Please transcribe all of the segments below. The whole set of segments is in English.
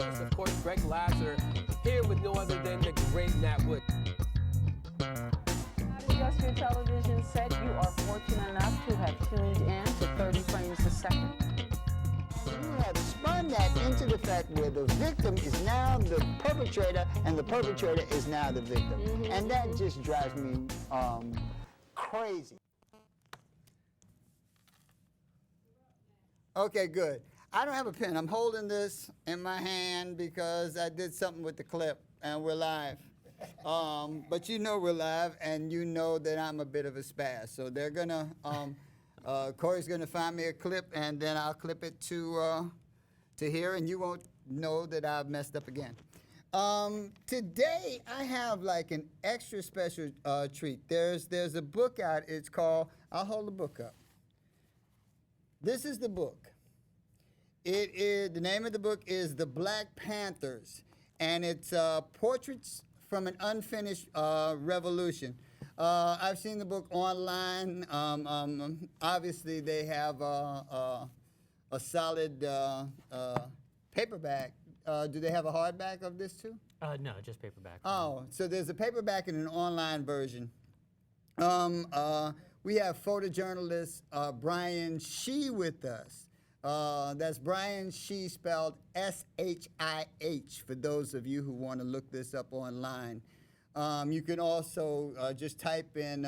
photojournalist, of course, Greg Lasser, here with no other than the great Nat Wood. Discuss your television set. You are fortunate enough to have tuned in to 30 frames a second. You have spun that into the fact where the victim is now the perpetrator and the perpetrator is now the victim. And that just drives me crazy. Okay, good. I don't have a pen. I'm holding this in my hand because I did something with the clip and we're live. But you know we're live and you know that I'm a bit of a spaz. So they're gonna, Corey's gonna find me a clip and then I'll clip it to here and you won't know that I've messed up again. Today I have like an extra special treat. There's a book out. It's called, I'll hold the book up. This is the book. It is, the name of the book is The Black Panthers, and it's Portraits from an Unfinished Revolution. I've seen the book online. Obviously, they have a solid paperback. Do they have a hardback of this too? No, just paperback. Oh, so there's a paperback and an online version. We have photojournalist Bryan Shih with us. That's Bryan Shih, spelled S-H-I-H, for those of you who want to look this up online. You can also just type in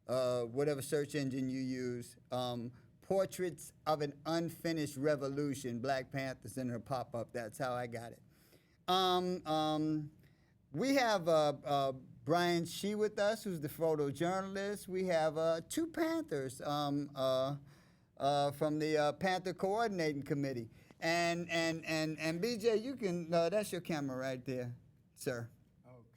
whatever search engine you use, Portraits of an Unfinished Revolution, Black Panthers, and it'll pop up. That's how I got it. We have Bryan Shih with us, who's the photojournalist. We have two Panthers from the Panther Coordinating Committee. And BJ, you can, that's your camera right there, sir.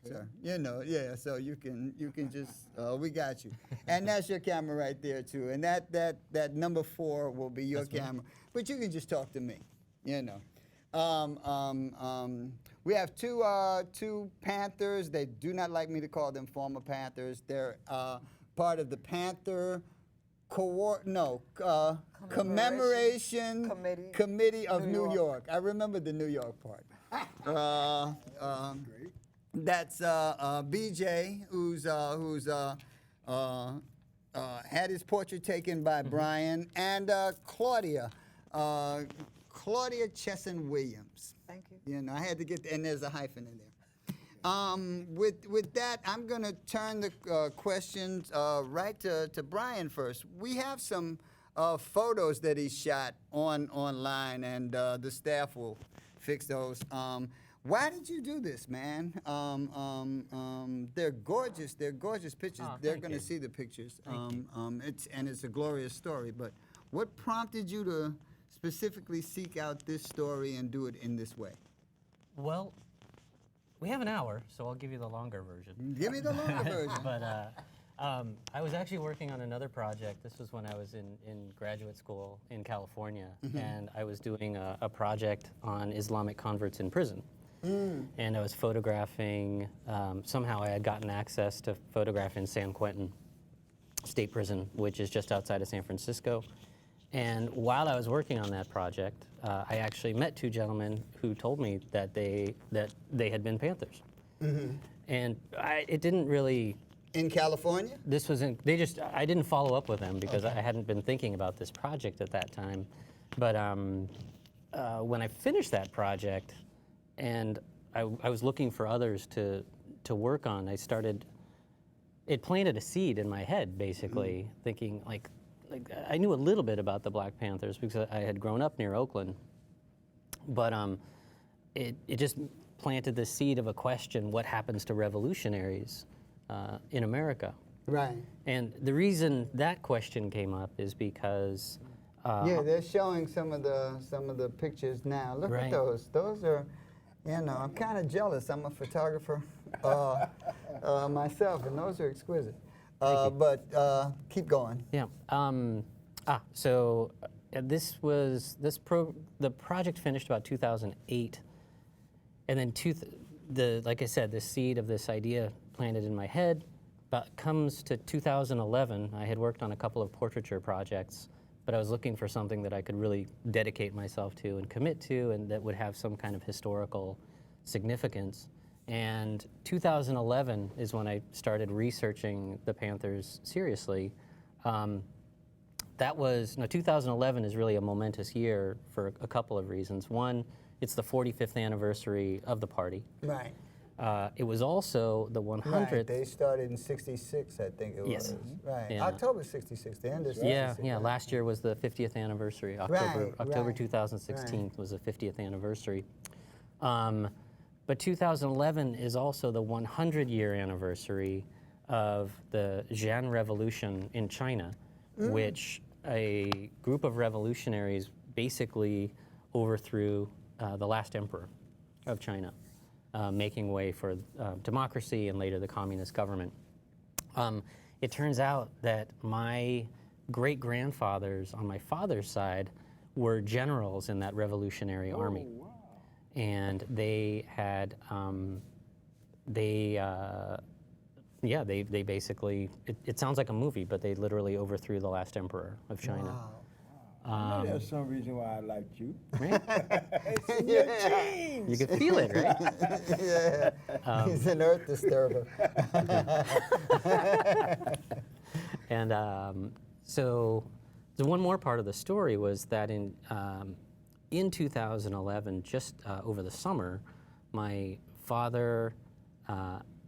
Okay. Sir, you know, yeah, so you can just, we got you. And that's your camera right there too. And that number 4 will be your camera. But you can just talk to me, you know. We have two Panthers. They do not like me to call them former Panthers. They're part of the Panther Commemoration Committee of New York. I remember the New York part. That's BJ, who's had his portrait taken by Brian, and Claudia Chesson-Williams. Thank you. You know, I had to get, and there's a hyphen in there. With that, I'm going to turn the questions right to Brian first. We have some photos that he shot online, and the staff will fix those. Why did you do this, man? They're gorgeous. They're gorgeous pictures. They're going to see the pictures. It's a glorious story. But what prompted you to specifically seek out this story and do it in this way? Well, we have an hour, so I'll give you the longer version. Give me the longer version. But I was actually working on another project. This was when I was in graduate school in California, and I was doing a project on Islamic converts in prison. And I was photographing, somehow I had gotten access to photograph in San Quentin State Prison, which is just outside of San Francisco. And while I was working on that project, I actually met two gentlemen who told me that they had been Panthers. And it didn't really... In California? This was in, I didn't follow up with them because I hadn't been thinking about this project at that time. But when I finished that project, and I was looking for others to work on, it planted a seed in my head, basically, thinking like I knew a little bit about the Black Panthers because I had grown up near Oakland, but it just planted the seed of a question: what happens to revolutionaries in America? Right. And the reason that question came up is because yeah, they're showing some of the pictures now. Look at those. Those are, you know, I'm kind of jealous. I'm a photographer myself, and those are exquisite. But keep going. Yeah. So the project finished about 2008, and then like I said, the seed of this idea planted in my head. But comes to 2011, I had worked on a couple of portraiture projects but I was looking for something that I could really dedicate myself to and commit to, and that would have some kind of historical significance. And 2011 is when I started researching the Panthers seriously. 2011 is really a momentous year for a couple of reasons. One, it's the 45th anniversary of the party. Right. It was also the 100th. Right. They started in '66, I think it Yes. was. Right. Yeah. October '66. The end of '66. Yeah. right. Last year was the 50th anniversary. October 2016 was the 50th anniversary. But 2011 is also the 100-year anniversary of the Jian Revolution in China, which a group of revolutionaries basically overthrew the last emperor of China, making way for democracy and later the communist government. It turns out that my great-grandfathers on my father's side were generals in that revolutionary army. And they had, they basically, it sounds like a movie, but they literally overthrew the last emperor of China. Maybe that's some reason why I liked you. Right? It's in your genes. You could feel it, right? Yeah. He's an earth disturber. And so the one more part of the story was that in 2011, just over the summer, my father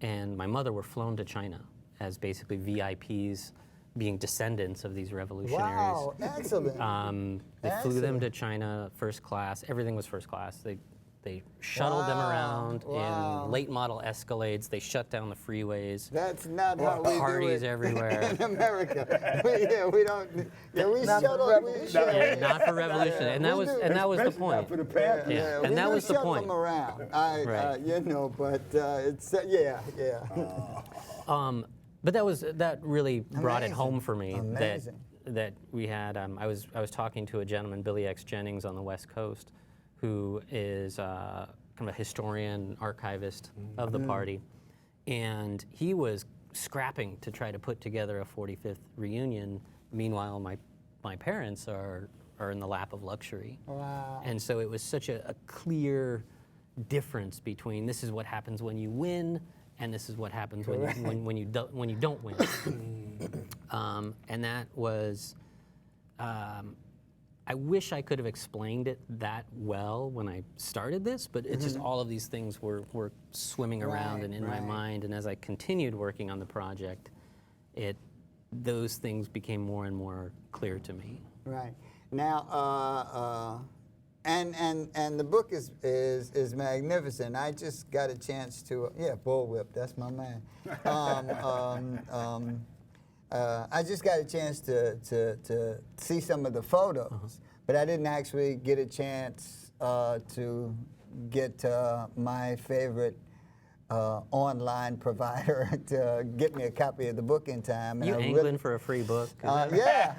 and my mother were flown to China as basically VIPs, being descendants of these revolutionaries. Wow, excellent. They flew them to China first class. Everything was first class. They shuttled them around in late model Escalades. They shut down the freeways. That's not how we Parties do it everywhere. in America. We don't. Yeah, we shuttle. Yeah, not for revolution, and that was the Especially point. not for the Panthers. Yeah. we And that do was the shuttle point. them around. Right. But it's yeah. But that really brought it home for me. Amazing. That we had. I was talking to a gentleman, Billy X. Jennings, on the West Coast, who is kind of a historian, archivist of the party, and he was scrapping to try to put together a 45th reunion. Meanwhile, my parents are in the lap of luxury. Wow. And so it was such a clear difference between this is what happens when you win, and this is what happens when you don't win. And that was. I wish I could have explained it that well when I started this, but it's just all of these things were swimming around and in my mind. And as I continued working on the project, those things became more and more clear to me. Right. Now, and the book is magnificent. I just got a chance to Bullwhip. That's my man. I just got a chance to see some of the photos, but I didn't actually get a chance to get my favorite online provider to get me a copy of the book in time. And You angling for a free book? Yeah.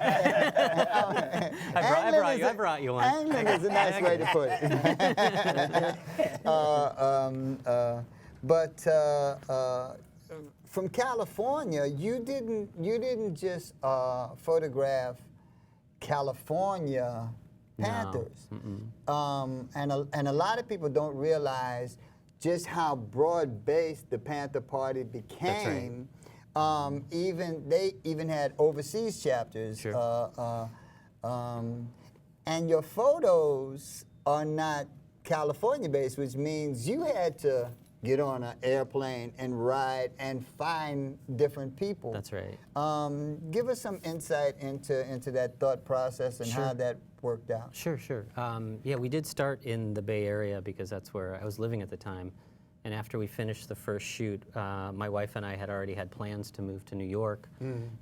I brought you one. Angling is a nice way to put it. From California, you didn't just photograph California Panthers, and a lot of people don't realize just how broad-based the Panther Party became. They even had overseas chapters. Sure. And your photos are not California-based, which means you had to get on an airplane and ride and find different people. That's right. Give us some insight into that thought process and how that worked out. Sure. Yeah, we did start in the Bay Area because that's where I was living at the time. And after we finished the first shoot, my wife and I had already had plans to move to New York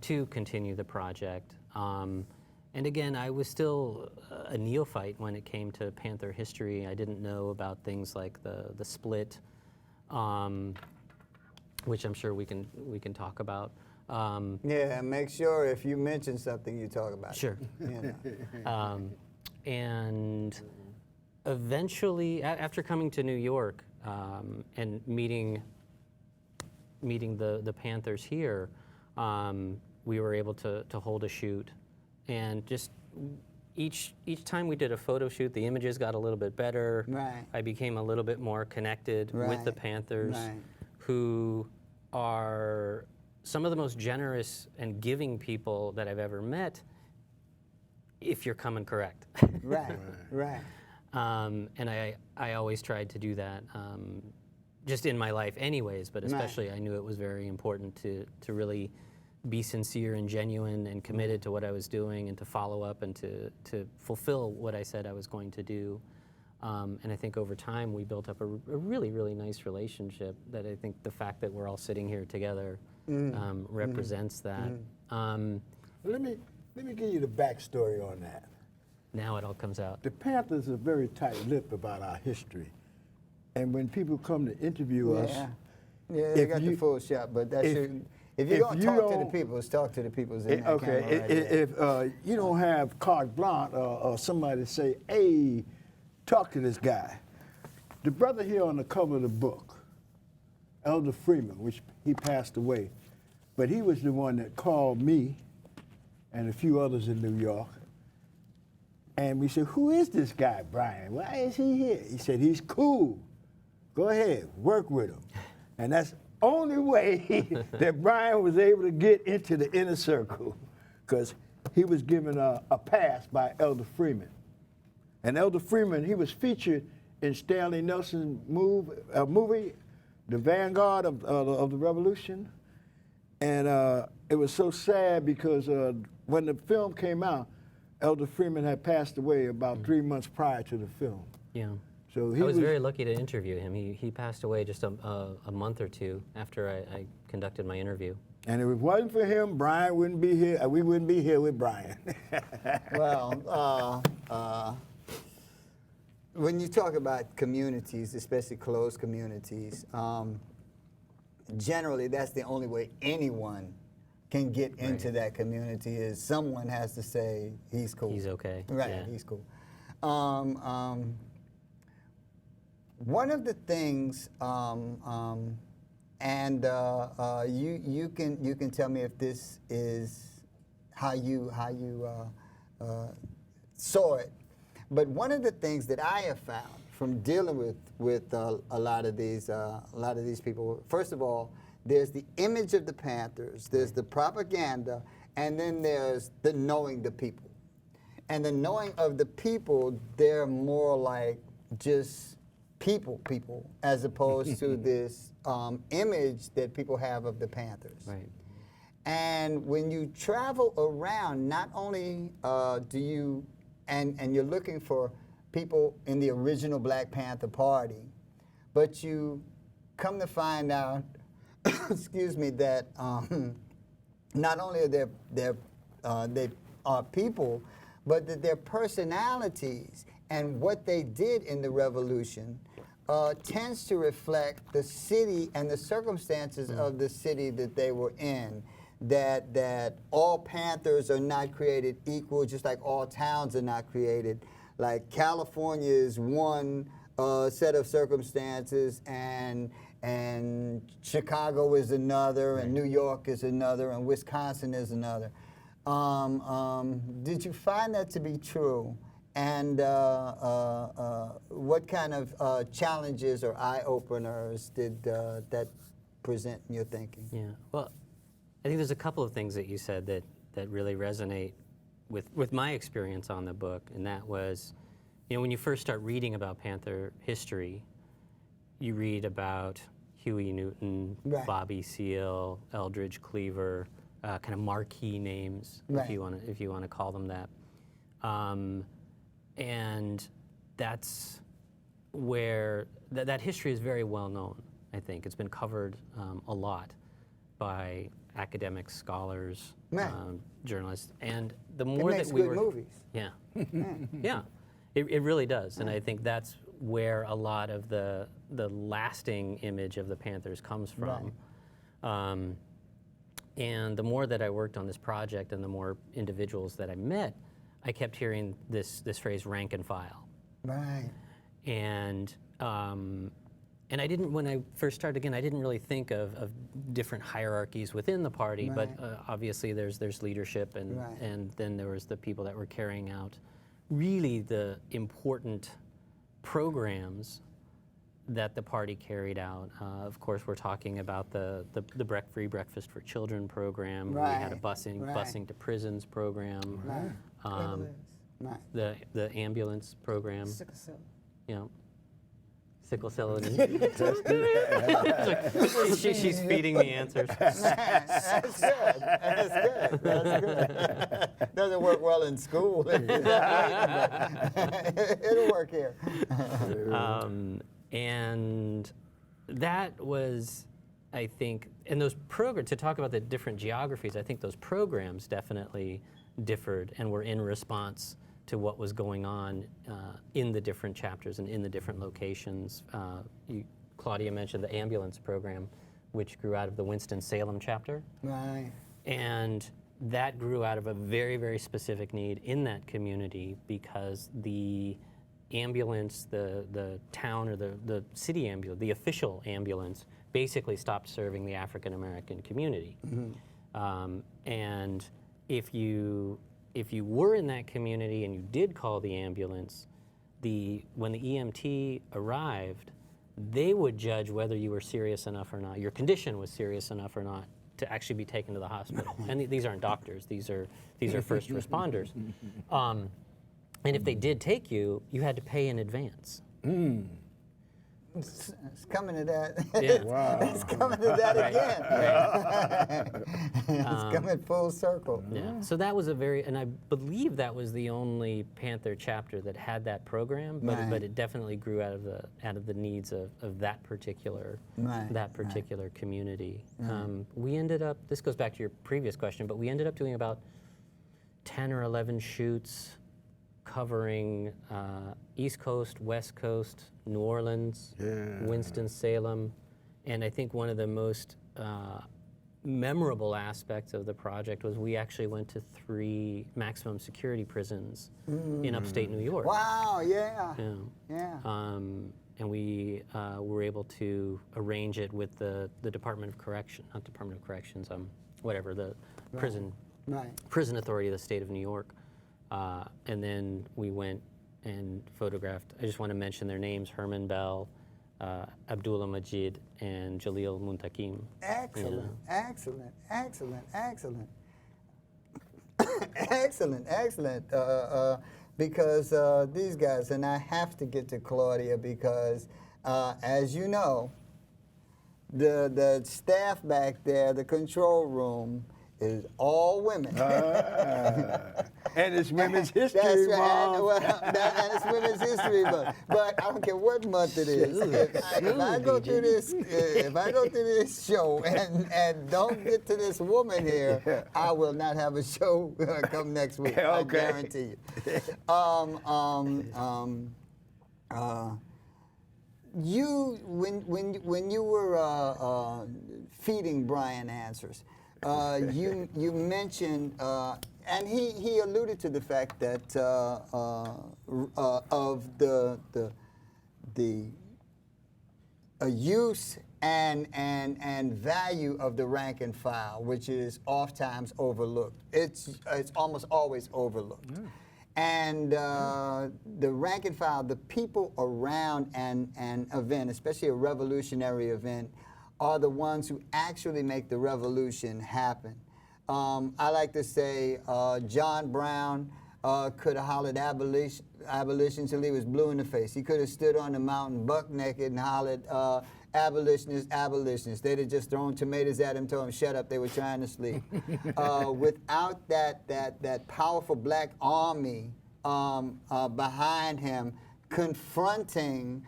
to continue the project. And again, I was still a neophyte when it came to Panther history. I didn't know about things like the split, which I'm sure we can talk about. Yeah, make sure if you mention something, you talk about Sure. it. You know. And eventually, after coming to New York and meeting the Panthers here, we were able to hold a shoot and just each time we did a photo shoot, the images got a little bit better. Right. I became a little bit more connected with the Right. Panthers, Right. who are some of the most generous and giving people that I've ever met, if you're coming correct. Right. Right. And I always tried to do that, just in my life anyways, but especially I knew it was very important to really be sincere and genuine and committed to what I was doing and to follow up and to fulfill what I said I was going to do. And I think over time we built up a really, really nice relationship that I think the fact that we're all sitting here together represents that. Let me give you the backstory on that. Now it all comes out. The Panthers are very tight-lipped about our history. And when people come to interview us, Yeah, they if got the you- full shot, but that if- shouldn't. If if you're going to you talk to the don't- people, talk to the people in that okay, camera right there. if you don't have carte blanche or somebody say, hey, talk to this guy. The brother here on the cover of the book, Elder Freeman, which he passed away, but he was the one that called me and a few others in New York. And we said, who is this guy, Bryan? Why is he here? He said, he's cool. Go ahead, work with him. And that's the only way that Bryan was able to get into the inner circle, because he was given a pass by Elder Freeman. And Elder Freeman, he was featured in Stanley Nelson's movie, The Vanguard of the Revolution. And it was so sad because when the film came out, Elder Freeman had passed away about 3 months prior to the film. Yeah. So I he was very lucky to interview him. He passed away just a month or two after I conducted my interview. And if it wasn't for him, Bryan wouldn't be here. We wouldn't be here with Bryan. Well, when you talk about communities, especially closed communities, generally that's the only way anyone can get into that community is someone has to say he's cool. He's okay. Right, Yeah. he's cool. One of the things, you can tell me if this is how you saw it, but one of the things that I have found from dealing with a lot of these people, first of all, there's the image of the Panthers, there's the propaganda, and then there's the knowing the people. And the knowing of the people, they're more like just people, as opposed to this image that people have of the Panthers. Right. And when you travel around, not only do you, and you're looking for people in the original Black Panther Party, but you come to find out, excuse me, that not only are they are people, but that their personalities and what they did in the revolution tends to reflect the city and the circumstances of the city that they were in. That all Panthers are not created equal, just like all towns are not created. Like California is one set of circumstances, and Chicago is another, and New York is another, and Wisconsin is another. Did you find that to be true? And what kind of challenges or eye-openers did that present in your thinking? Yeah. Well, I think there's a couple of things that you said that really resonate with my experience on the book, and that was, when you first start reading about Panther history, you read about Huey Newton, Right. Bobby Seale, Eldridge Cleaver, kind of marquee names, Right. if you want to call them that, and that's where that history is very well known. I think it's been covered a lot by academics, scholars, Right. Journalists, and the It more makes that we good were, movies. yeah, yeah, it really does, and I think that's where a lot of the lasting image of the Panthers comes from. And the more that I worked on this project, and the more individuals that I met, I kept hearing this phrase "rank and file," Right. and and I didn't, when I first started again, I didn't really think of different hierarchies within the party, but obviously there's leadership, and then there was the people that were carrying out really the important programs that the party carried out. Of course, we're talking about the free breakfast for children program. We had a busing to prisons program. The ambulance program. Sickle cell. You know, sickle cell. She's feeding me answers. That's good. That's good. That's good. Doesn't work well in school. It'll work here. And that was, I think, and those programs, to talk about the different geographies, I think those programs definitely differed and were in response to what was going on in the different chapters and in the different locations. Claudia mentioned the ambulance program, which grew out of the Winston-Salem chapter. Right. And that grew out of a very, very specific need in that community, because the ambulance, the town or the city ambulance, the official ambulance, basically stopped serving the African American community. And if you were in that community and you did call the ambulance, when the EMT arrived, they would judge whether you were serious enough or not, your condition was serious enough or not to actually be taken to the hospital. And these aren't doctors; these are first responders. And if they did take you, you had to pay in advance. It's coming to that. Yeah. Wow. It's coming to that again. It's coming full circle. Yeah. So that was and I believe that was the only Panther chapter that had that program, but it definitely grew out of the needs of that particular community. We ended up, this goes back to your previous question, but we ended up doing about 10 or 11 shoots covering East Coast, West Coast, New Orleans, Winston-Salem, and I think one of the most memorable aspects of the project was we actually went to 3 maximum security prisons in upstate New York. Wow, yeah. And we were able to arrange it with the Department of Correction, not Department of Corrections, whatever, the prison authority of the state of New York. And then we went and photographed, I just want to mention their names, Herman Bell, Abdullah Majid, and Jalil Muntakim. Excellent, excellent, excellent, excellent. Excellent, excellent. Because these guys, and I have to get to Claudia because, as you know, the staff back there, the control room, is all women. And it's Women's History That's right. Month. And it's Women's History Month. But I don't care what month it is. If I go through this show and don't get to this woman here, I will not have a show come next week. I guarantee you. When you were feeding Bryan answers, you mentioned, and he alluded to the fact that of the use and value of the rank and file, which is oftentimes overlooked. It's almost always overlooked. And the rank and file, the people around an event, especially a revolutionary event, are the ones who actually make the revolution happen. I like to say John Brown could have hollered abolition till he was blue in the face. He could have stood on the mountain buck naked and hollered abolitionists, abolitionists. They'd have just thrown tomatoes at him, told him shut up, they were trying to sleep. Without that powerful black army behind him confronting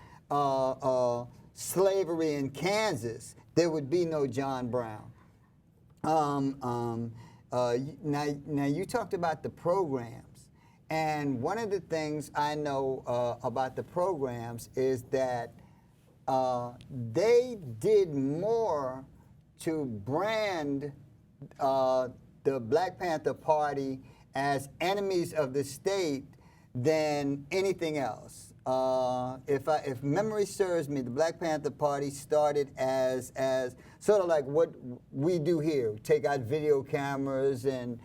slavery in Kansas, there would be no John Brown. Now you talked about the programs, and one of the things I know about the programs is that they did more to brand the Black Panther Party as enemies of the state than anything else. If memory serves me, the Black Panther Party started as sort of like what we do here. Take out video cameras and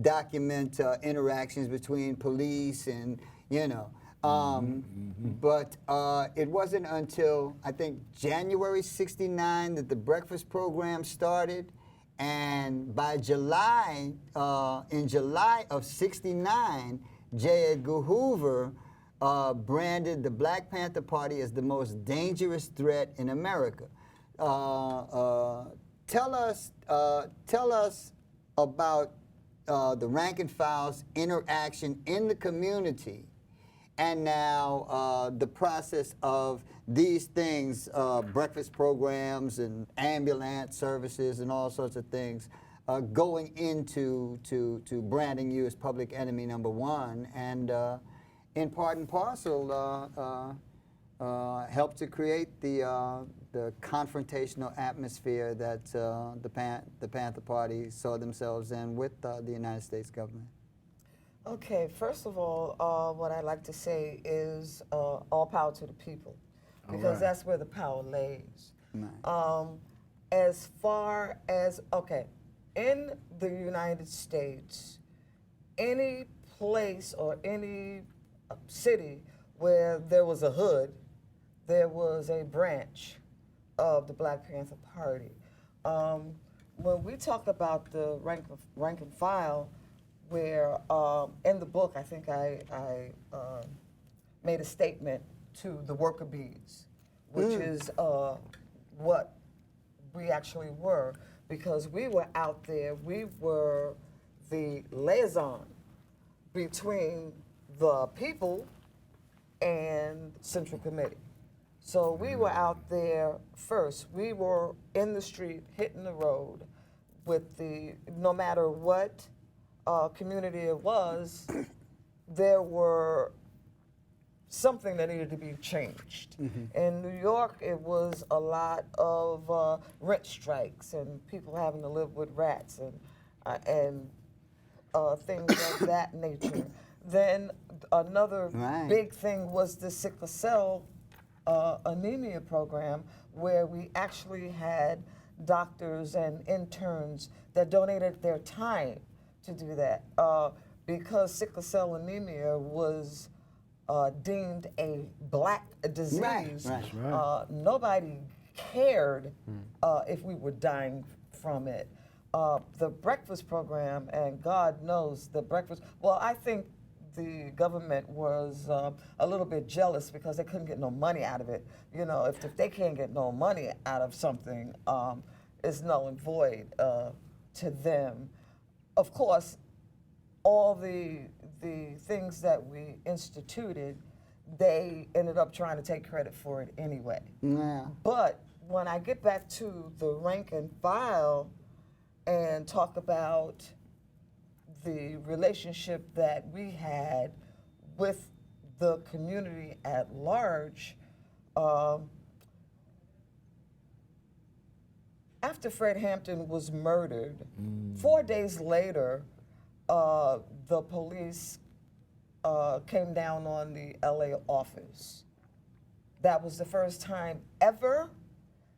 document interactions between police and, you know. But it wasn't until, I think, January '69 that the breakfast program started. And by July, in July of '69, J. Edgar Hoover branded the Black Panther Party as the most dangerous threat in America. Tell us about the rank and file's interaction in the community, and now the process of these things, breakfast programs and ambulance services and all sorts of things, going into to branding you as public enemy number one, and in part and parcel help to create the confrontational atmosphere that the Panther Party saw themselves in with the United States government. Okay, first of all, what I'd like to say is all power to the people, because that's where the power lays. Right. As far as, okay, in the United States, any place or any city where there was a hood, there was a branch of the Black Panther Party. When we talk about the rank and file, where in the book, I think I made a statement to the worker bees, which is what we actually were, because we were out there, we were the liaison between the people and Central Committee. So we were out there first. We were in the street, hitting the road with no matter what community it was, there were something that needed to be changed. In New York, it was a lot of rent strikes and people having to live with rats and things of that nature. Then another big thing was the sickle cell anemia program, where we actually had doctors and interns that donated their time to do that, because sickle cell anemia was deemed a black disease. Nobody cared if we were dying from it. The breakfast program, and God knows the breakfast, well, I think the government was a little bit jealous because they couldn't get no money out of it. You know, if they can't get no money out of something, it's null and void to them. Of course, all the things that we instituted, they ended up trying to take credit for it anyway. Yeah. But when I get back to the rank and file and talk about the relationship that we had with the community at large, after Fred Hampton was murdered, 4 days later, the police came down on the LA office. That was the first time ever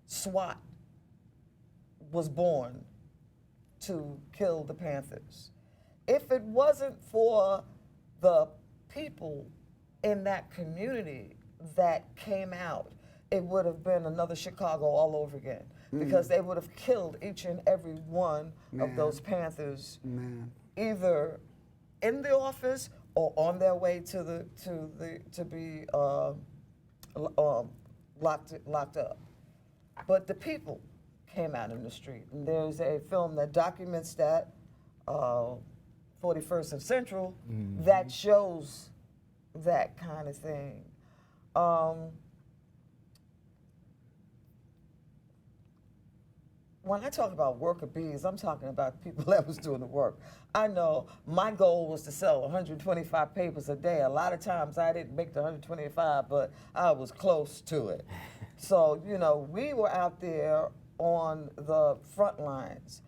SWAT was born to kill the Panthers. If it wasn't for the people in that community that came out, it would have been another Chicago all over again, because they would have killed each and every one of those Panthers, either in the office or on their way to be locked up. But the people came out in the street, and there's a film that documents that, 41st and Central, that shows that kind of thing. When I talk about worker bees, I'm talking about people that was doing the work. I know my goal was to sell 125 papers a day. A lot of times I didn't make the 125, but I was close to it. So, you know, we were out there on the front lines.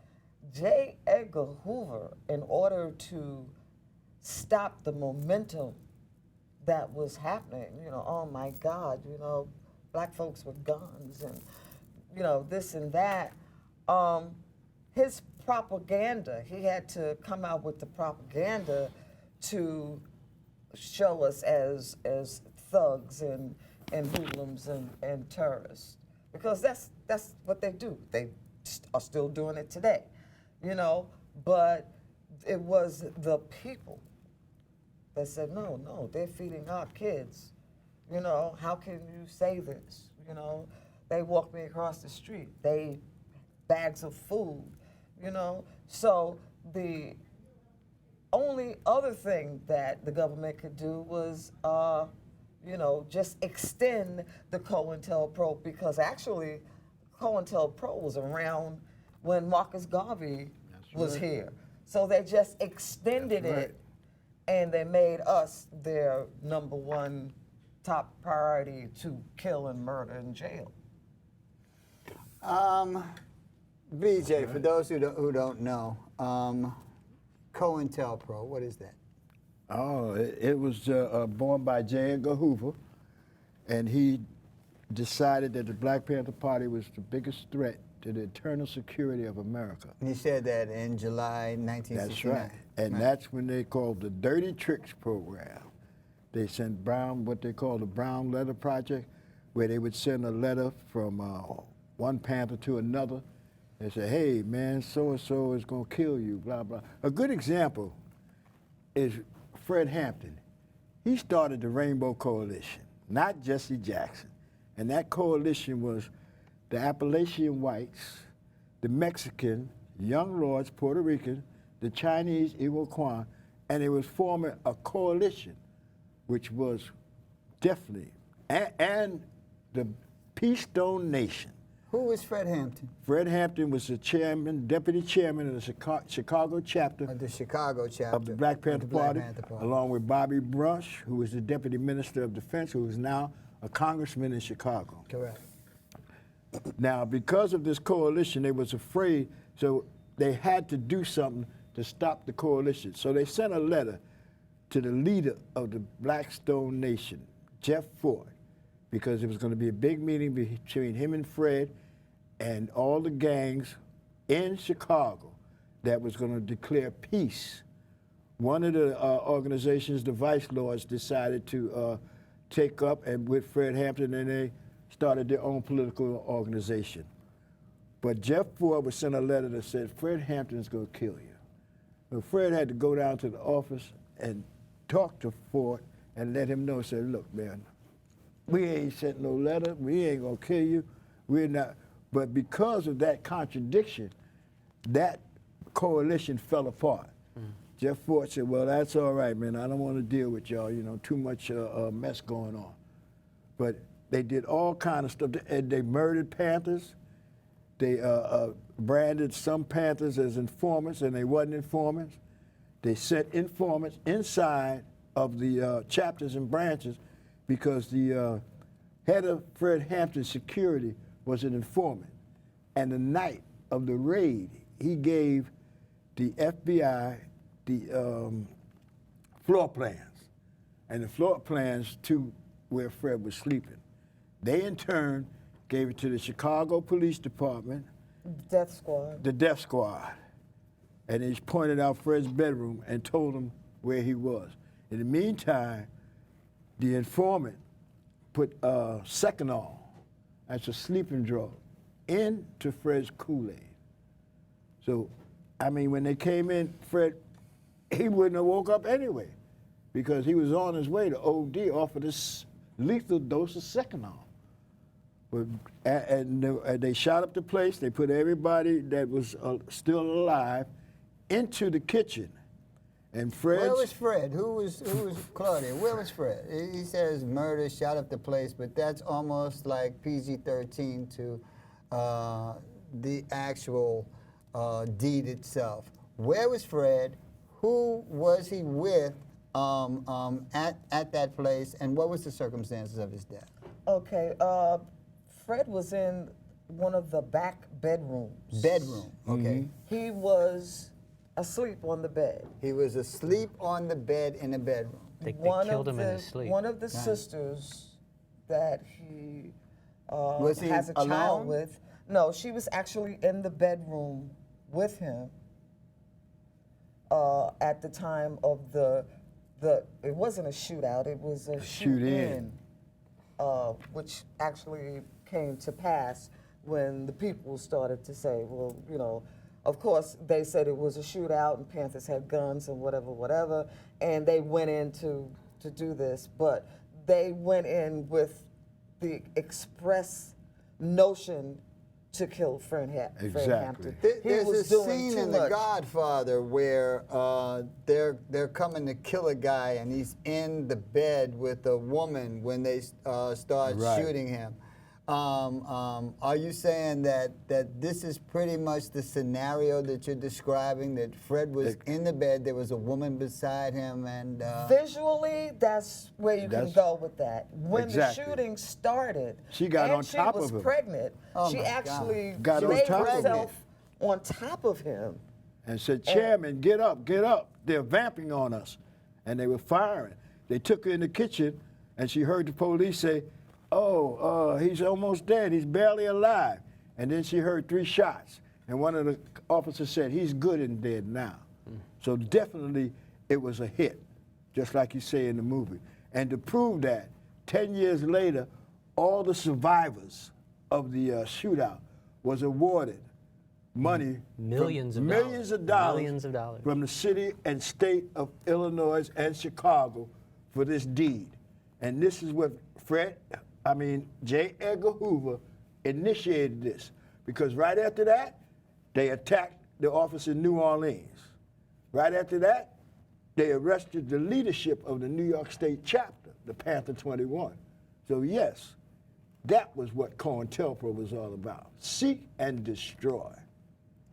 J. Edgar Hoover, in order to stop the momentum that was happening. You know, oh my God, you know, black folks with guns and, you know, this and that. His propaganda, he had to come out with the propaganda to show us as thugs and hoodlums and terrorists, because that's what they do. They are still doing it today, you know. But it was the people that said, no, they're feeding our kids. You know, how can you say this? You know, they walked me across the street. They bags of food, you know. So the only other thing that the government could do was, you know, just extend the COINTELPRO, because actually COINTELPRO was around when Marcus Garvey was here. So they just extended it, and they made us their #1 top priority to kill and murder and jail. BJ, for those who don't know, COINTELPRO, what is that? Oh, it was born by J. Edgar Hoover, and he decided that the Black Panther Party was the biggest threat to the eternal security of America. And he said that in July 1969. That's right. And that's when they called the Dirty Tricks Program. They sent Brown, what they call the Brown Letter Project, where they would send a letter from one Panther to another. They say, hey, man, so-and-so is going to kill you, blah, blah. A good example is Fred Hampton. He started the Rainbow Coalition, not Jesse Jackson. And that coalition was the Appalachian whites, the Mexican, young lords, Puerto Rican, the Chinese, Iroquois, and it was forming a coalition, which was definitely, and the Peace Stone Nation. Who was Fred Hampton? Fred Hampton was the chairman, deputy chairman of the Chicago chapter Of the Chicago chapter. of the Black Panther of the Black Party, Panther Party. along with Bobby Brush, who was the deputy minister of defense, who is now a congressman in Chicago. Correct. Now, because of this coalition, they was afraid, so they had to do something to stop the coalition. So they sent a letter to the leader of the Blackstone Nation, Jeff Ford, because it was going to be a big meeting between him and Fred and all the gangs in Chicago that was going to declare peace. One of the organizations, the Vice Lords, decided to take up, and with Fred Hampton, and they started their own political organization. But Jeff Ford was sent a letter that said, Fred Hampton's going to kill you. So Fred had to go down to the office and talk to Ford and let him know, said, look, man, we ain't sent no letter, we ain't going to kill you, we're not. But because of that contradiction, that coalition fell apart. Jeff Ford said, well, that's all right, man, I don't want to deal with y'all, you know, too much mess going on. But they did all kind of stuff, and they murdered Panthers. They branded some Panthers as informants, and they wasn't informants. They sent informants inside of the chapters and branches because the head of Fred Hampton's security was an informant. And the night of the raid, he gave the FBI the floor plans, and the floor plans to where Fred was sleeping. They, in turn, gave it to the Chicago Police Department, Death Squad. the Death Squad, and they pointed out Fred's bedroom and told him where he was. In the meantime, the informant put Seconal, that's a sleeping drug, into Fred's Kool-Aid. So, I mean, when they came in, Fred, he wouldn't have woke up anyway because he was on his way to OD off of this lethal dose of Seconal. But, and they shot up the place. They put everybody that was still alive into the kitchen. And Fred. Where was Fred? Who was Claudia? Where was Fred? He says murder, shot up the place, but that's almost like PG-13 to the actual deed itself. Where was Fred? Who was he with at that place, and what was the circumstances of his death? Okay, Fred was in one of the back bedrooms. Bedroom, okay. He was asleep on the bed. He was asleep on the bed in the bedroom. They killed him in his sleep. One of the sisters that he Was he has a alone? child with. No, she was actually in the bedroom with him at the time of the. It wasn't a shootout. It was a shoot-in, which actually came to pass when the people started to say, well, you know, of course they said it was a shootout and Panthers had guns and whatever, and they went in to do this, but they went in with the express notion to kill Fred Hampton. He There's was a doing scene too in The much. Godfather where they're coming to kill a guy and he's in the bed with a woman when they start Right. shooting him. Are you saying that this is pretty much the scenario that you're describing, that Fred was in the bed, there was a woman beside him, and Visually, that's where you can That's- go with that. When Exactly. the shooting started, She got and on top she was of him. pregnant, Oh she my God. actually Got on laid top of him. herself on top of him. And said, Chairman, get up, get up. They're vamping on us. And they were firing. They took her in the kitchen, and she heard the police say, he's almost dead. He's barely alive. And then she heard 3 shots. And one of the officers said, he's good and dead now. So definitely it was a hit, just like you say in the movie. And to prove that, 10 years later, all the survivors of the shootout was awarded money, Millions of millions dollars. of dollars, Millions of dollars. from the city and state of Illinois and Chicago for this deed. And this is what J. Edgar Hoover initiated this, because right after that, they attacked the office in New Orleans. Right after that, they arrested the leadership of the New York State chapter, the Panther 21. So yes, that was what COINTELPRO was all about. Seek and destroy.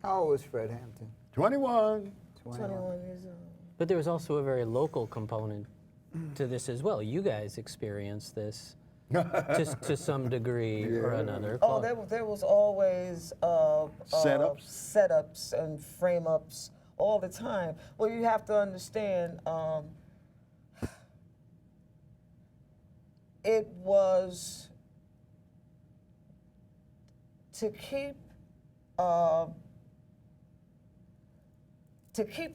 how old was Fred Hampton? 21. 21 years old. But there was also a very local component to this as well. You guys experienced this to some degree or another. Oh, there was always setups and frame-ups all the time. Well, you have to understand, it was to keep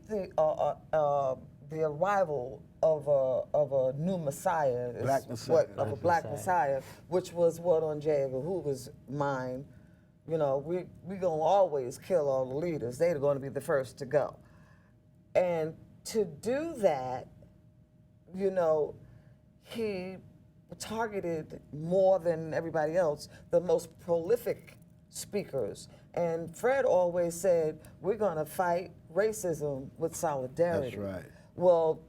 the arrival of a new Messiah, is Black Messiah. of a Black Messiah, which was what on J. Edgar Hoover's mind. You know, we gonna always kill all the leaders. They're gonna be the first to go. And to do that, you know, he targeted more than everybody else the most prolific speakers. And Fred always said, we're gonna fight racism with solidarity. That's right. Well,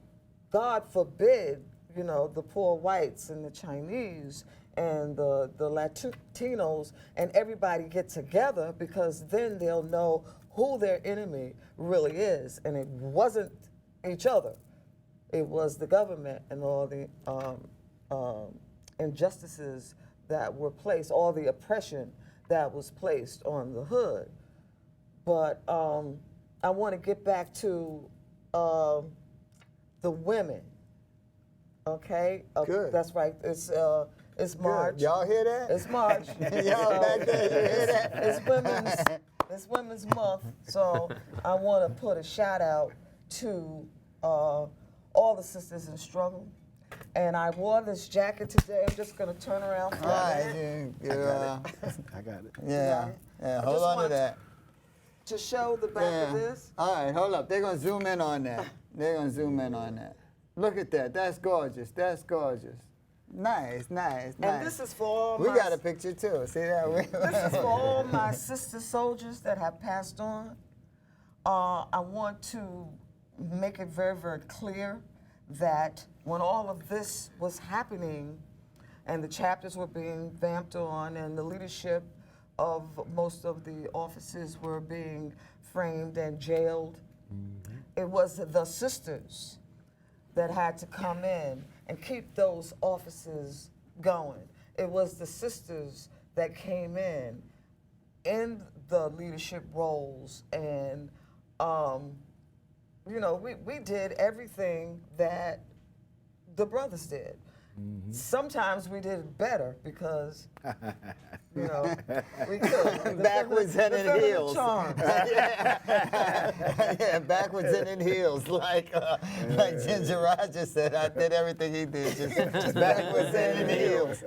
God forbid, you know, the poor whites and the Chinese and the Latinos and everybody get together, because then they'll know who their enemy really is. And it wasn't each other. It was the government and all the injustices that were placed, all the oppression that was placed on the hood. But I want to get back to the women. Okay? Good. That's right. It's March. Y'all hear that? It's March. Y'all back there, you hear that? It's Women's Month, so I want to put a shout out to all the sisters in struggle. And I wore this jacket today. I'm just going to turn around for All a right, minute I got it. yeah, hold just on to want that. to show the back of this. All right, hold up. They're going to zoom in on that. They're going to zoom in on that. Look at that. That's gorgeous. That's gorgeous. Nice, nice, nice. And this is for all We my got a picture too. See that? this is for all my sister soldiers that have passed on. I want to make it very, very clear that when all of this was happening and the chapters were being vamped on and the leadership of most of the offices were being framed and jailed, it was the sisters that had to come in and keep those offices going. It was the sisters that came in the leadership roles, and you know, we did everything that the brothers did. Sometimes we did it better because, you know, we could. Backwards and in heels. Charm. Yeah, backwards and in heels, like Ginger Rogers said. I did everything he did, just backwards and in heels.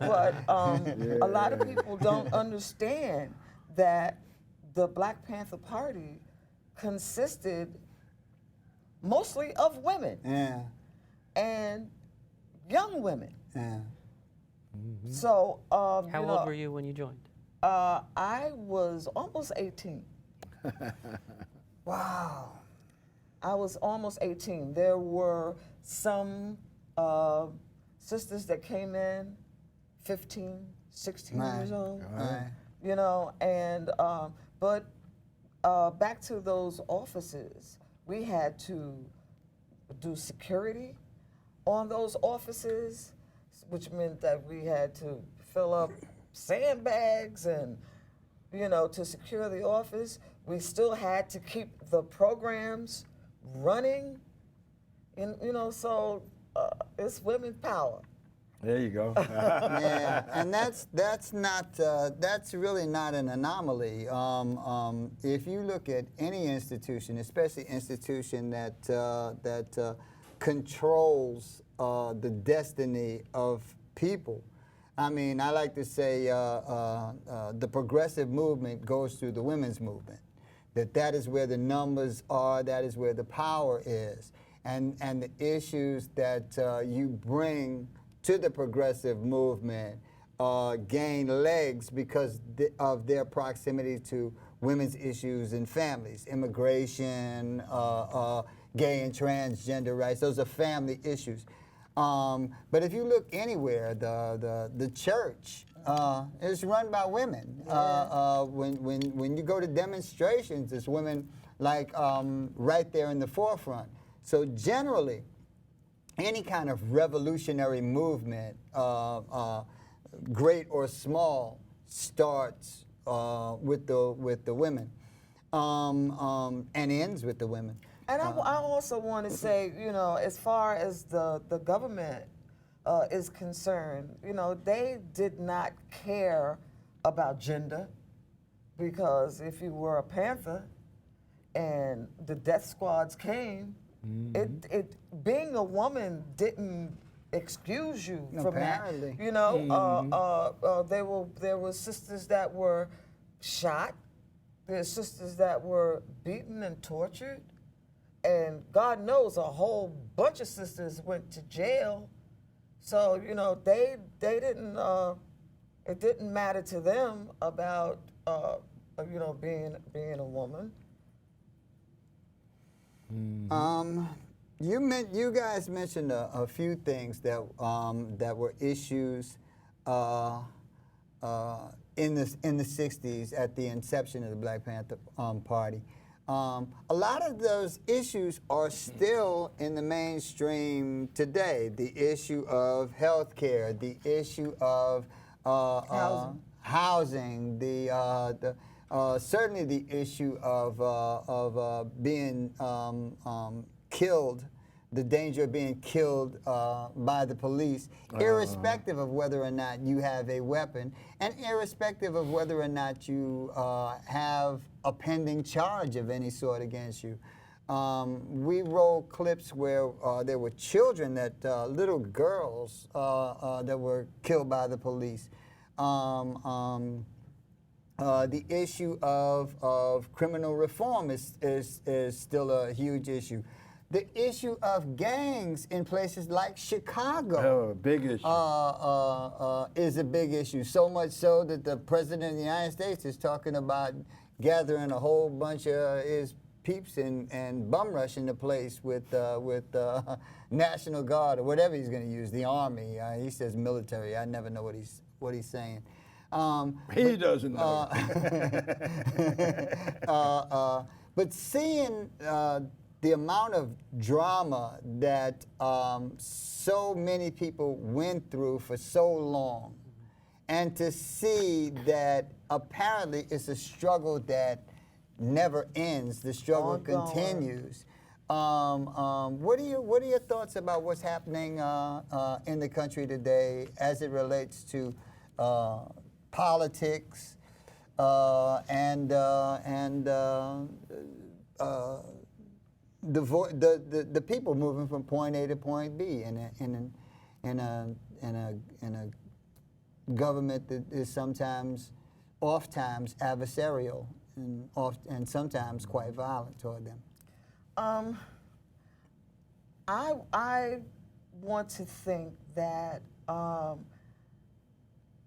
But a lot of people don't understand that the Black Panther Party consisted mostly of women Yeah, and young women. yeah. So, How you know, old were you when you joined? I was almost 18. Wow. I was almost 18. There were some sisters that came in 15, 16 years old. Right. You know, and but back to those offices, we had to do security on those offices, which meant that we had to fill up sandbags and, you know, to secure the office. We still had to keep the programs running, and you know, so it's women's power. There you go. Yeah, and that's really not an anomaly. If you look at any institution, especially institution that controls the destiny of people. I mean, I like to say the progressive movement goes through the women's movement. That is where the numbers are. That is where the power is, and the issues that you bring to the progressive movement gain legs because of their proximity to women's issues and families, immigration, gay and transgender rights. Those are family issues. But if you look anywhere, the church is run by women. When you go to demonstrations, it's women like right there in the forefront. So generally, any kind of revolutionary movement, great or small, starts with the women and ends with the women. And I also want to say, you know, as far as the government is concerned, you know, they did not care about gender, because if you were a Panther and the death squads came, it being a woman didn't excuse you from Apparently. that. You know, there were sisters that were shot. There's sisters that were beaten and tortured. And God knows a whole bunch of sisters went to jail. So, you know, they didn't, it didn't matter to them about, you know, being a woman. You guys mentioned a few things that were issues in the 60s at the inception of the Black Panther Party. A lot of those issues are still in the mainstream today. The issue of health care, the issue of housing, certainly the issue of being killed, the danger of being killed by the police, irrespective of whether or not you have a weapon, and irrespective of whether or not you have a pending charge of any sort against you. We rolled clips where there were children, little girls that were killed by the police. The issue of criminal reform is still a huge issue. The issue of gangs in places like Chicago Big issue. is a big issue, so much so that the President of the United States is talking about gathering a whole bunch of his peeps and bum rushing the place with National Guard or whatever he's going to use, the Army. He says military. I never know what he's saying. He doesn't know. But seeing the amount of drama that so many people went through for so long, and to see that apparently it's a struggle that never ends, the struggle Ongoing. continues, What are your thoughts about what's happening in the country today as it relates to politics and the people moving from point A to point B in a government that is sometimes, oft-times adversarial and sometimes quite violent toward them? I want to think that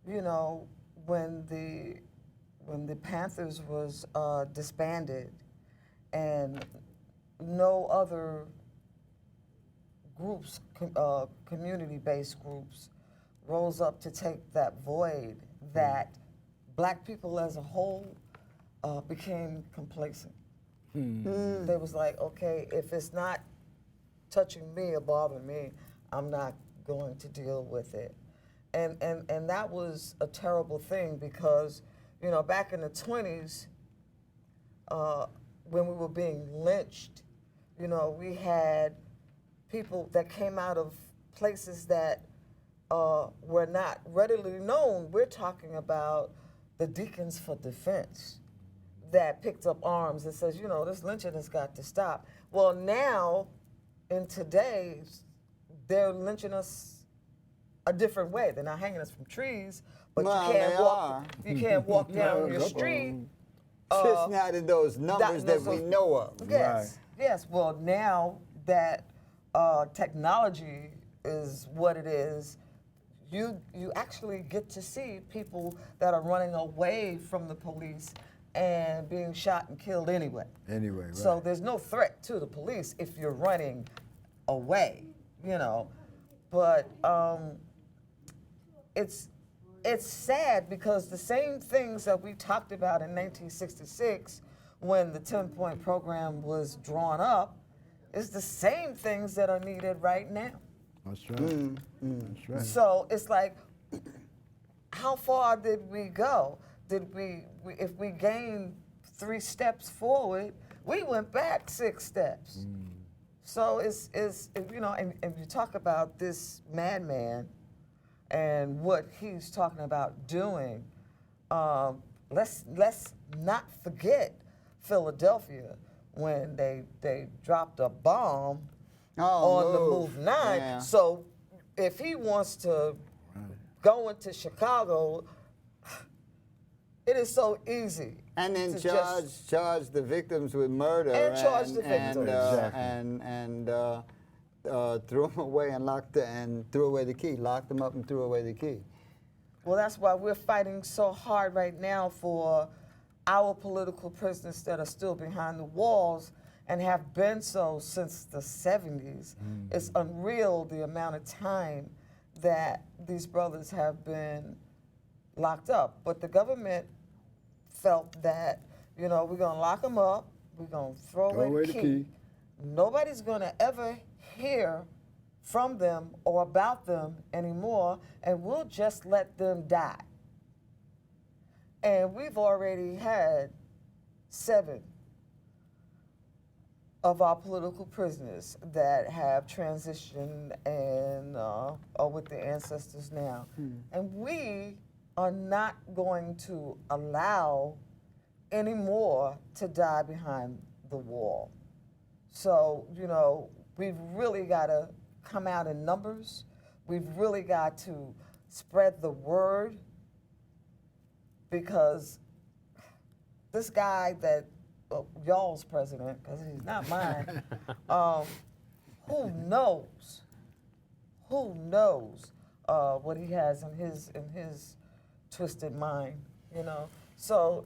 you know, when the Panthers was disbanded and no other groups, community-based groups, rose up to take that void, that black people as a whole became complacent. They was like, okay, if it's not touching me or bothering me, I'm not going to deal with it. And that was a terrible thing because, you know, back in the 20s, when we were being lynched, you know, we had people that came out of places that were not readily known. We're talking about the Deacons for Defense that picked up arms and says, you know, this lynching has got to stop. Well, now, in today's, they're lynching us a different way. They're not hanging us from trees, but Well, you can't they walk. are. You can't walk down your street. Just not in those numbers that we know of. Yes, yes. Well, now that technology is what it is, you actually get to see people that are running away from the police and being shot and killed anyway. Anyway, right. So there's no threat to the police if you're running away, you know. But it's sad because the same things that we talked about in 1966 when the 10-point program was drawn up is the same things that are needed right now. That's right. That's right. So it's like, how far did we go? Did we if we gained 3 steps forward, we went back 6 steps. So it's you know, and you talk about this madman and what he's talking about doing. Let's not forget Philadelphia when they dropped a bomb on the Move 9. Yeah. So if he wants to go into Chicago, it is so easy. And then to charge the victims with murder. And charge the victims. And threw them away and threw away the key. Locked them up and threw away the key. Well, that's why we're fighting so hard right now for our political prisoners that are still behind the walls and have been so since the 70s. It's unreal the amount of time that these brothers have been locked up. But the government felt that, you know, we're going to lock them up, we're going to throw away the key. Nobody's going to ever hear from them or about them anymore, and we'll just let them die. And we've already had 7 of our political prisoners that have transitioned and are with their ancestors now. And we are not going to allow any more to die behind the wall. So, you know, we've really got to come out in numbers. We've really got to spread the word, because this guy that, y'all's president, because he's not mine, who knows what he has in his twisted mind, you know? So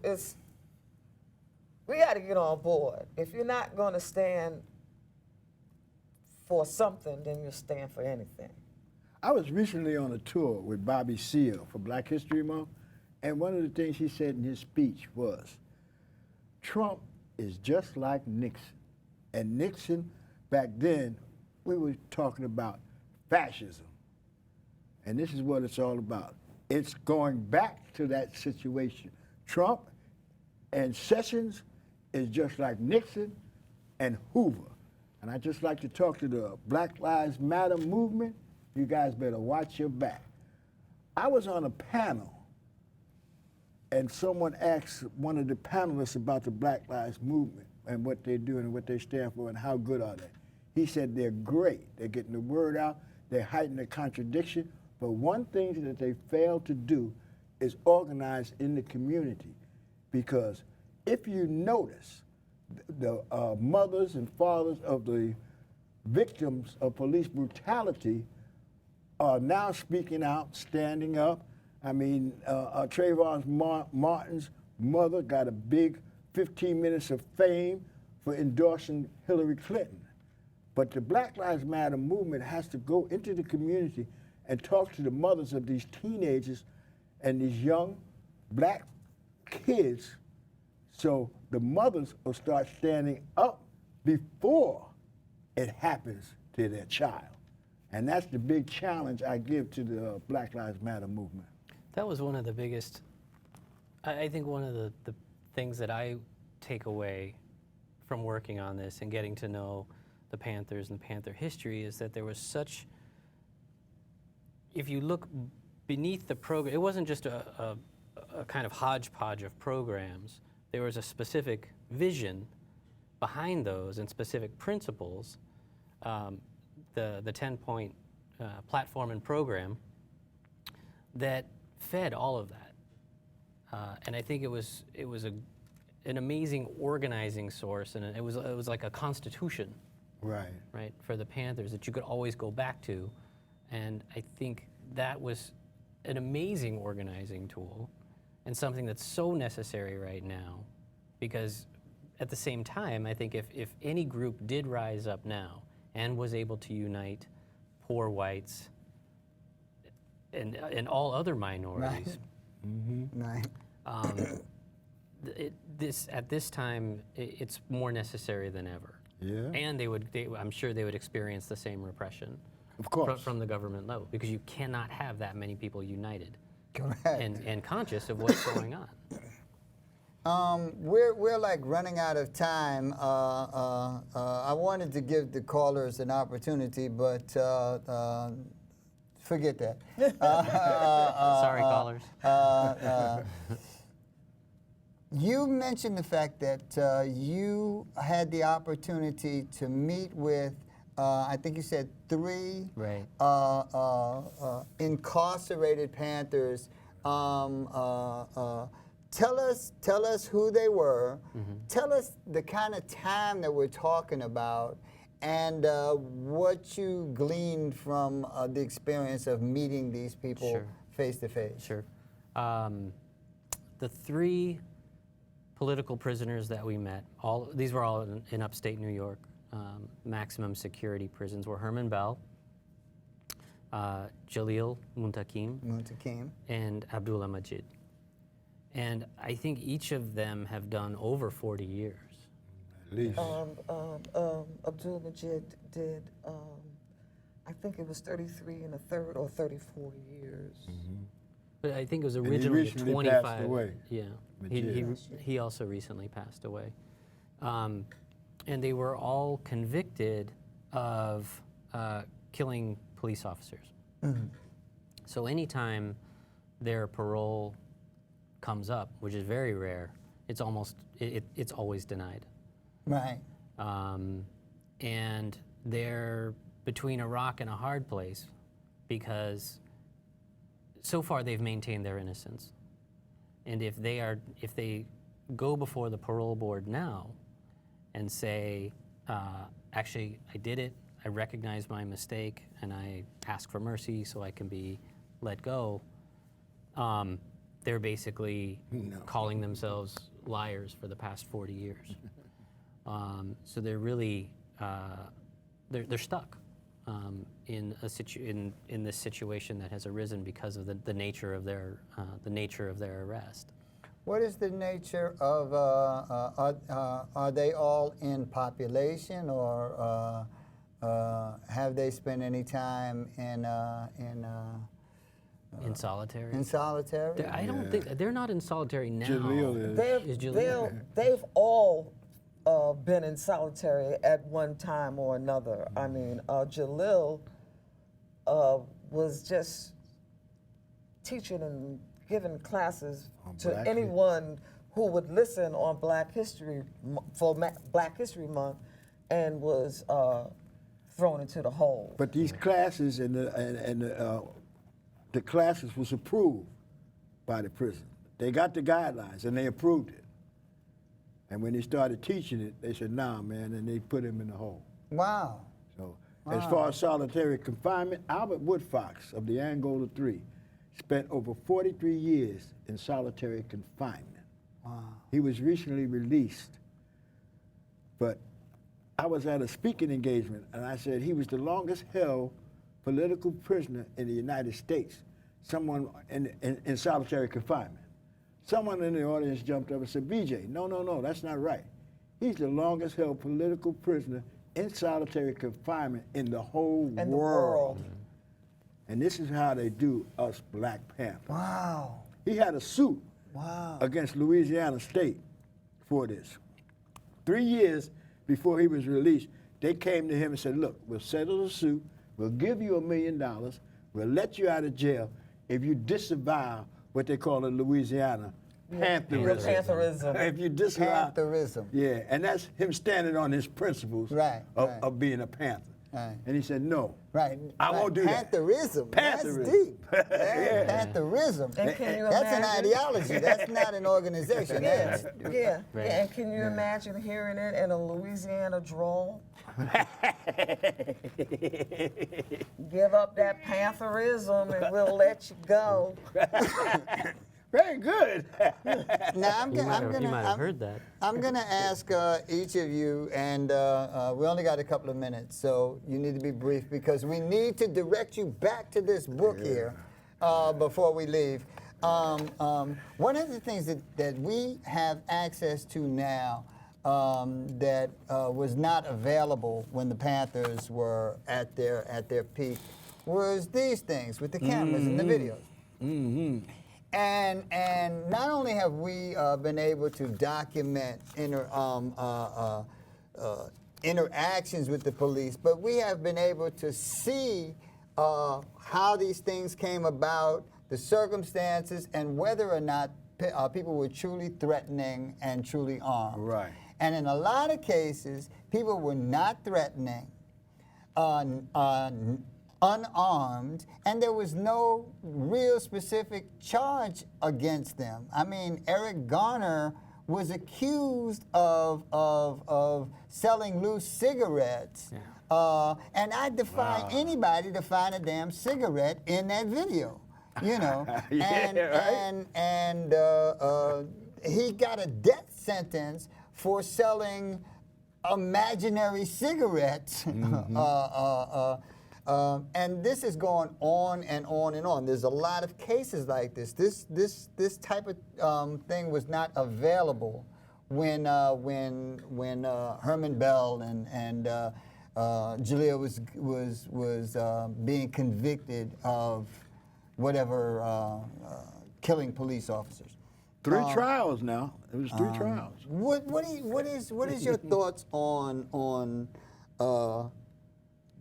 we got to get on board. If you're not going to stand for something, then you'll stand for anything. I was recently on a tour with Bobby Seale for Black History Month, and one of the things he said in his speech was, Trump is just like Nixon. And Nixon, back then, we were talking about fascism. And this is what it's all about. It's going back to that situation. Trump and Sessions is just like Nixon and Hoover. And I just like to talk to the Black Lives Matter movement. You guys better watch your back. I was on a panel, and someone asked one of the panelists about the Black Lives movement and what they're doing and what they stand for and how good are they. He said they're great. They're getting the word out. They're hiding the contradiction. But one thing that they fail to do is organize in the community. Because if you notice, the mothers and fathers of the victims of police brutality are now speaking out, standing up. I mean, Trayvon Martin's mother got a big 15 minutes of fame for endorsing Hillary Clinton. But the Black Lives Matter movement has to go into the community and talk to the mothers of these teenagers and these young black kids, so the mothers will start standing up before it happens to their child. And that's the big challenge I give to the Black Lives Matter movement. That was one of the biggest, I think one of the things that I take away from working on this and getting to know the Panthers and the Panther history is that there was such, if you look beneath the program, it wasn't just a kind of hodgepodge of programs. There was a specific vision behind those and specific principles. The 10-point platform and program that fed all of that, and I think it was an amazing organizing source, and it was like a constitution, right, for the Panthers that you could always go back to, and I think that was an amazing organizing tool, and something that's so necessary right now, because at the same time, I think if any group did rise up now and was able to unite poor whites and all other minorities, Right. at this time, it's more necessary than ever. Yeah. And I'm sure they would experience the same repression, Of course. from the government level, because you cannot have that many people united Correct. and conscious of what's going on. We're like running out of time. I wanted to give the callers an opportunity, but forget that. Sorry, callers. You mentioned the fact that you had the opportunity to meet with, I think you said 3 Right. incarcerated Panthers. Tell us who they were. Tell us the kind of time that we're talking about, and what you gleaned from the experience of meeting these people Sure. face to face. Sure. The 3 political prisoners that we met, these were all in upstate New York, maximum security prisons, were Herman Bell, Jalil Muntakim, and Abdullah Majid. And I think each of them have done over 40 years. At least. Abdul Majid did, I think it was 33 and a third or 34 years. But I think it was he originally recently 25. passed away. Yeah, Majid. he also recently passed away. And they were all convicted of killing police officers. So anytime their parole comes up, which is very rare, it's always denied. Right. And they're between a rock and a hard place, because so far they've maintained their innocence. And if they go before the parole board now and say, actually, I did it, I recognize my mistake, and I ask for mercy so I can be let go, they're basically calling themselves liars for the past 40 years. So they're really, they're stuck in this situation that has arisen because of the nature of their arrest. What is the nature of, are they all in population, or have they spent any time in solitary? In solitary? I don't think they're not in solitary now. Jalil is. They've, Is Jalil? they've all been in solitary at one time or another. I mean, Jalil was just teaching and giving classes to Black anyone who would listen on Black History Black History Month, and was thrown into the hole. But these classes and the classes was approved by the prison. They got the guidelines and they approved it. And when they started teaching it, they said, "Nah, man," and they put him in the hole. Wow. So, as far as solitary confinement, Albert Woodfox of the Angola 3 spent over 43 years in solitary confinement. Wow. He was recently released, but I was at a speaking engagement, and I said he was the longest held political prisoner in the United States, someone in solitary confinement. Someone in the audience jumped up and said, "BJ, no, that's not right. He's the longest held political prisoner in solitary confinement in the whole In the world." world. And this is how they do us Black Panthers. Wow. He had a suit Wow. against Louisiana State for this. 3 years before he was released, they came to him and said, "Look, we'll settle the suit, we'll give you $1 million, we'll let you out of jail if you disavow what they call in Louisiana Pantherism." Pantherism. If you disavow. Pantherism. Yeah, and that's him standing on his principles Right, of, right. of being a Panther. Right. And he said, "No, Right. I won't do that." Pantherism. Pantherism. That's deep. Yeah. Pantherism. And can you That's an imagine? ideology. That's not an organization. Yeah, That's, yeah. Right. And can you imagine hearing it in a Louisiana drawl? Give up that Pantherism and we'll let you go. Very good. now I'm You gonna might have heard that. I'm gonna ask each of you, and we only got a couple of minutes, so you need to be brief because we need to direct you back to this book here before we leave. One of the things that we have access to now that was not available when the Panthers were at their peak was these things with the cameras and the videos. Mm-hmm. And not only have we been able to document interactions with the police, but we have been able to see how these things came about, the circumstances, and whether or not people were truly threatening and truly armed. Right. And in a lot of cases, people were not threatening, unarmed, and there was no real specific charge against them. I mean, Eric Garner was accused of selling loose cigarettes, and I defy anybody to find a damn cigarette in that video, you know. And he got a death sentence for selling imaginary cigarettes. And this is going on and on and on. There's a lot of cases like this. This type of thing was not available when Herman Bell and Jalil was being convicted of whatever killing police officers. 3 trials now. It was 3 trials. What is your thoughts on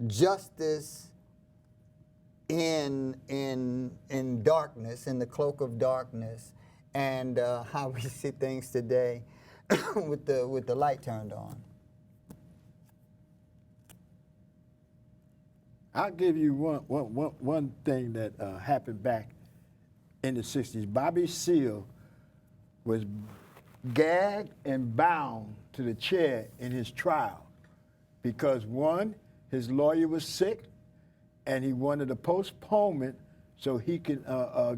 justice in darkness, in the cloak of darkness, and how we see things today with the light turned on? I'll give you one thing that happened back in the 60s. Bobby Seale was gagged and bound to the chair in his trial because, one, his lawyer was sick and he wanted a postponement so he could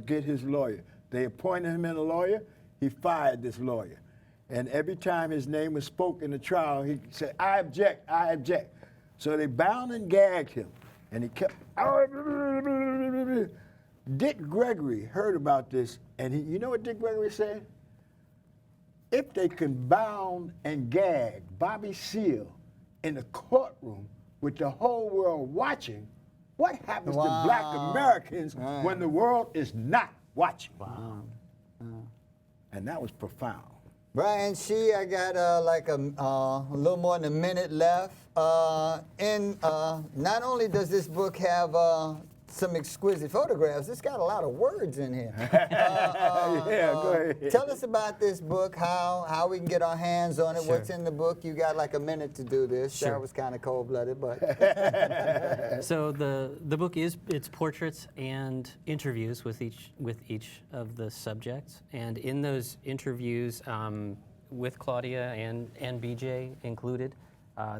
get his lawyer. They appointed him a lawyer, he fired this lawyer. And every time his name was spoke in the trial, he said, "I object, I object." So they bound and gagged him, and he kept, Dick Gregory heard about this, and you know what Dick Gregory said? If they can bound and gag Bobby Seale in the courtroom with the whole world watching, what happens to Black Americans when the world is not watching? Wow. And that was profound. Bryan Shih, I got like a little more than a minute left. Not only does this book have some exquisite photographs, it's got a lot of words in here. Yeah, go ahead. Tell us about this book, how we can get our hands on it, Sure. what's in the book. You got like a minute to do this. Sure. That was kind of cold-blooded, but. So the book it's portraits and interviews with each of the subjects, and in those interviews with Claudia and BJ included,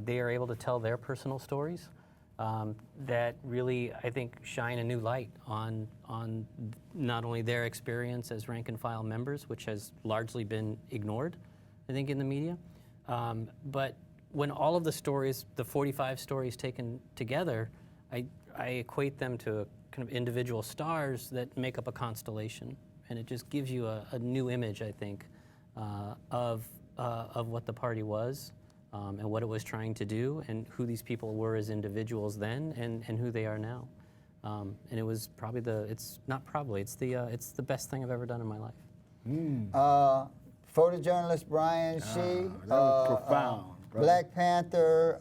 they are able to tell their personal stories that really, I think, shine a new light on not only their experience as rank and file members, which has largely been ignored, I think, in the media, but when all of the stories, the 45 stories taken together, I equate them to kind of individual stars that make up a constellation, and it just gives you a new image, I think, of what the party was. And what it was trying to do, and who these people were as individuals then, and who they are now. And it was probably it's the best thing I've ever done in my life. Photojournalist Bryan Shih. That was profound, brother. Black Panther,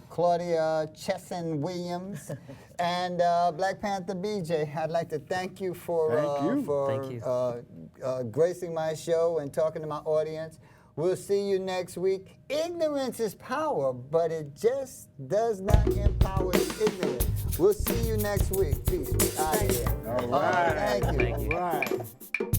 Claudia Chesson-Williams, and Black Panther BJ. I'd like to thank you for Thank you. gracing my show and talking to my audience. We'll see you next week. Ignorance is power, but it just does not empower the ignorant. We'll see you next week. Peace. We out of here. All right. Thank you. Thank you. All right.